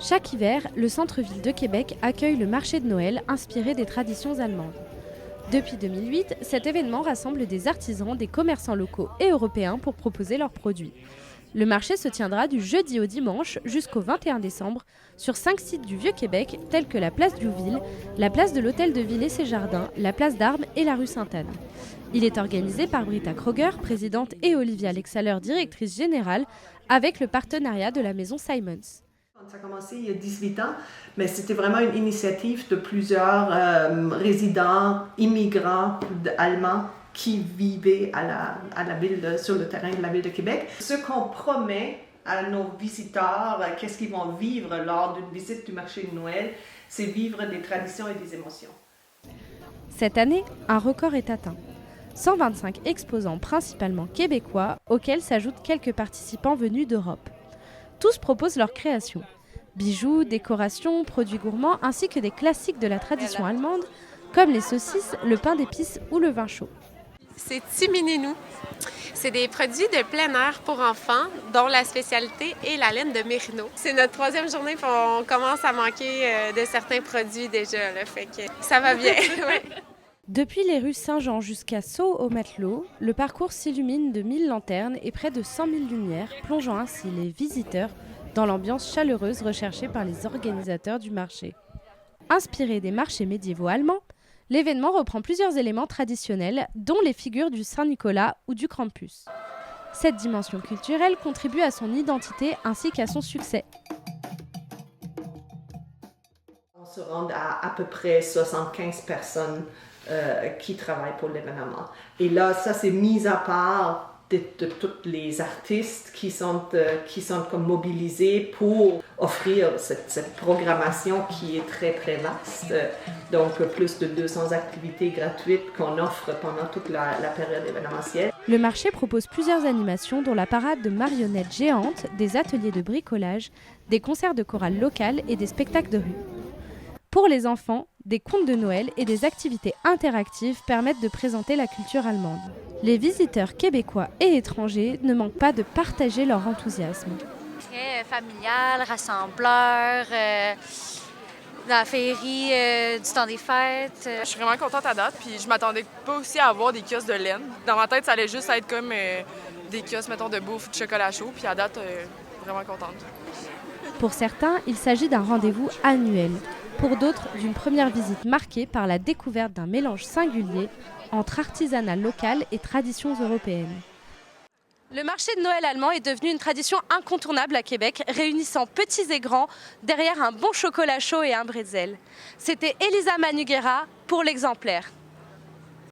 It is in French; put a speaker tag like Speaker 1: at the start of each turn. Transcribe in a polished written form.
Speaker 1: Chaque hiver, le centre-ville de Québec accueille le marché de Noël inspiré des traditions allemandes. Depuis 2008, cet événement rassemble des artisans, des commerçants locaux et européens pour proposer leurs produits. Le marché se tiendra du jeudi au dimanche jusqu'au 21 décembre sur 5 sites du Vieux-Québec tels que la place Diouville, la place de l'Hôtel de Ville et ses jardins, la place d'Armes et la rue Sainte-Anne. Il est organisé par Britta Kroger, présidente, et Olivia Lexaler, directrice générale, avec le partenariat de la maison Simons.
Speaker 2: Ça a commencé il y a 18 ans, mais c'était vraiment une initiative de plusieurs résidents, immigrants allemands qui vivaient sur le terrain de la ville de Québec. Ce qu'on promet à nos visiteurs, qu'est-ce qu'ils vont vivre lors d'une visite du marché de Noël, c'est vivre des traditions et des émotions.
Speaker 1: Cette année, un record est atteint. 125 exposants principalement québécois, auxquels s'ajoutent quelques participants venus d'Europe. Tous proposent leurs créations. Bijoux, décorations, produits gourmands, ainsi que des classiques de la tradition allemande, comme les saucisses, le pain d'épices ou le vin chaud.
Speaker 3: C'est Timinénou. C'est des produits de plein air pour enfants, dont la spécialité est la laine de mérino. C'est notre 3e journée, puis on commence à manquer de certains produits déjà, là, fait que ça va bien. Ouais.
Speaker 1: Depuis les rues Saint-Jean jusqu'à Sceaux-au-Matelot, le parcours s'illumine de 1000 lanternes et près de 100 000 lumières, plongeant ainsi les visiteurs dans l'ambiance chaleureuse recherchée par les organisateurs du marché. Inspiré des marchés médiévaux allemands, l'événement reprend plusieurs éléments traditionnels, dont les figures du Saint-Nicolas ou du Krampus. Cette dimension culturelle contribue à son identité ainsi qu'à son succès.
Speaker 2: On se rend à peu près 75 personnes qui travaillent pour l'événement. Et là, ça c'est mis à part de tous les artistes qui sont comme mobilisés pour offrir cette programmation qui est très très vaste. Donc plus de 200 activités gratuites qu'on offre pendant toute la période événementielle.
Speaker 1: Le marché propose plusieurs animations dont la parade de marionnettes géantes, des ateliers de bricolage, des concerts de chorale locales et des spectacles de rue. Pour les enfants, des contes de Noël et des activités interactives permettent de présenter la culture allemande. Les visiteurs québécois et étrangers ne manquent pas de partager leur enthousiasme.
Speaker 4: Très familial, rassembleur, la féerie du temps des fêtes.
Speaker 5: Je suis vraiment contente à date, puis je m'attendais pas aussi à avoir des kiosques de laine. Dans ma tête, ça allait juste être comme des kiosques, mettons, de bouffe, de chocolat chaud, puis à date, vraiment contente.
Speaker 1: Pour certains, il s'agit d'un rendez-vous annuel. Pour d'autres, d'une première visite marquée par la découverte d'un mélange singulier entre artisanat local et traditions européennes. Le marché de Noël allemand est devenu une tradition incontournable à Québec, réunissant petits et grands derrière un bon chocolat chaud et un bretzel. C'était Elisa Manuguera pour l'Exemplaire.